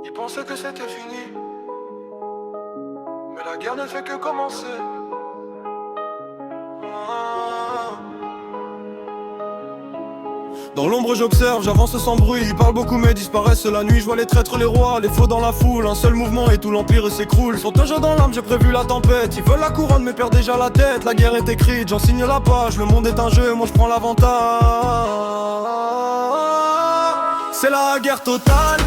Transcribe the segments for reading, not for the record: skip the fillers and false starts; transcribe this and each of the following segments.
Ils pensaient que c'était fini, mais la guerre ne fait que commencer. Dans l'ombre j'observe, j'avance sans bruit. Ils parlent beaucoup mais disparaissent la nuit. Je vois les traîtres, les rois, les faux dans la foule. Un seul mouvement et tout l'empire s'écroule. Sont un jeu dans l'âme, j'ai prévu la tempête. Ils veulent la couronne mais perdent déjà la tête. La guerre est écrite, j'en signe la page. Le monde est un jeu, moi je prends l'avantage. C'est la guerre totale,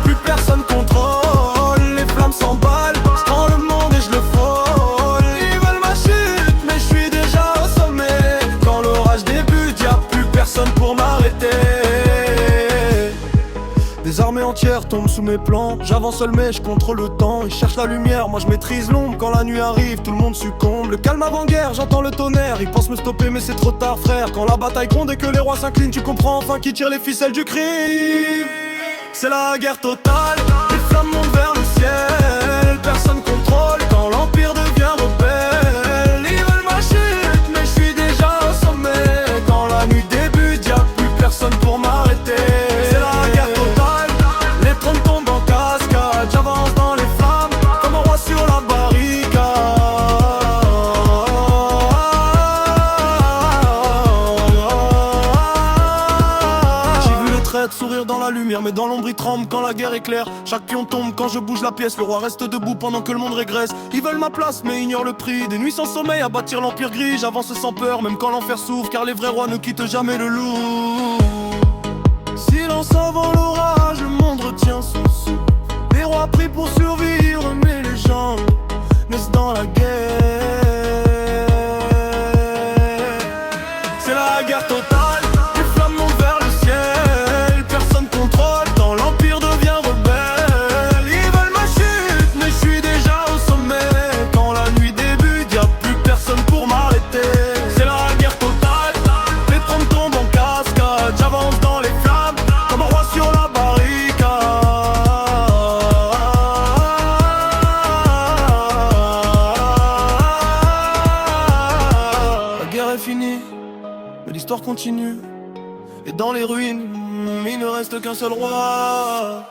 plus personne contrôle. Les flammes s'emballent, je prends le monde et je le frôle. Ils veulent ma chute mais je suis déjà au sommet. Quand l'orage débute, y'a plus personne pour m'arrêter. Des armées entières tombent sous mes plans. J'avance seul mais je contrôle le temps. Ils cherchent la lumière, moi je maîtrise l'ombre. Quand la nuit arrive, tout le monde succombe. Le calme avant-guerre, j'entends le tonnerre. Ils pensent me stopper mais c'est trop tard frère. Quand la bataille gronde et que les rois s'inclinent, tu comprends enfin qui tire les ficelles du crime. C'est la guerre totale, les flammes montent vers le ciel. Personne contrôle quand l'empire devient rebelle. Ils veulent ma chute mais je suis déjà au sommet. Quand la nuit débute, y'a plus personne pour m'arrêter. C'est la guerre totale, les trônes tombent en cascade. J'avance dans les flammes comme un roi sur la barricade. J'ai vu les traîtres sourire dans la lumière, mais dans l'ombre ils tremblent quand la guerre éclaire. Chaque pion tombe quand je bouge la pièce. Le roi reste debout pendant que le monde régresse. Ils veulent ma place mais ignorent le prix. Des nuits sans sommeil à bâtir l'empire gris. J'avance sans peur même quand l'enfer s'ouvre, car les vrais rois ne quittent jamais le loup. Silence avant l'orage, le monde retient son souffle. Les rois prient pour survivre mais les gens naissent dans la guerre. C'est la guerre totale, les flammes montent vers le ciel. Personne contrôle quand l'empire devient rebelle. Ils veulent ma chute mais je suis déjà au sommet. Quand la nuit débute, y'a plus personne pour m'arrêter. C'est la guerre totale, les trônes tombent en cascade. J'avance dans les flammes comme un roi sur la barricade. La guerre est finie mais l'histoire continue. Et dans les ruines, il ne reste qu'un seul roi.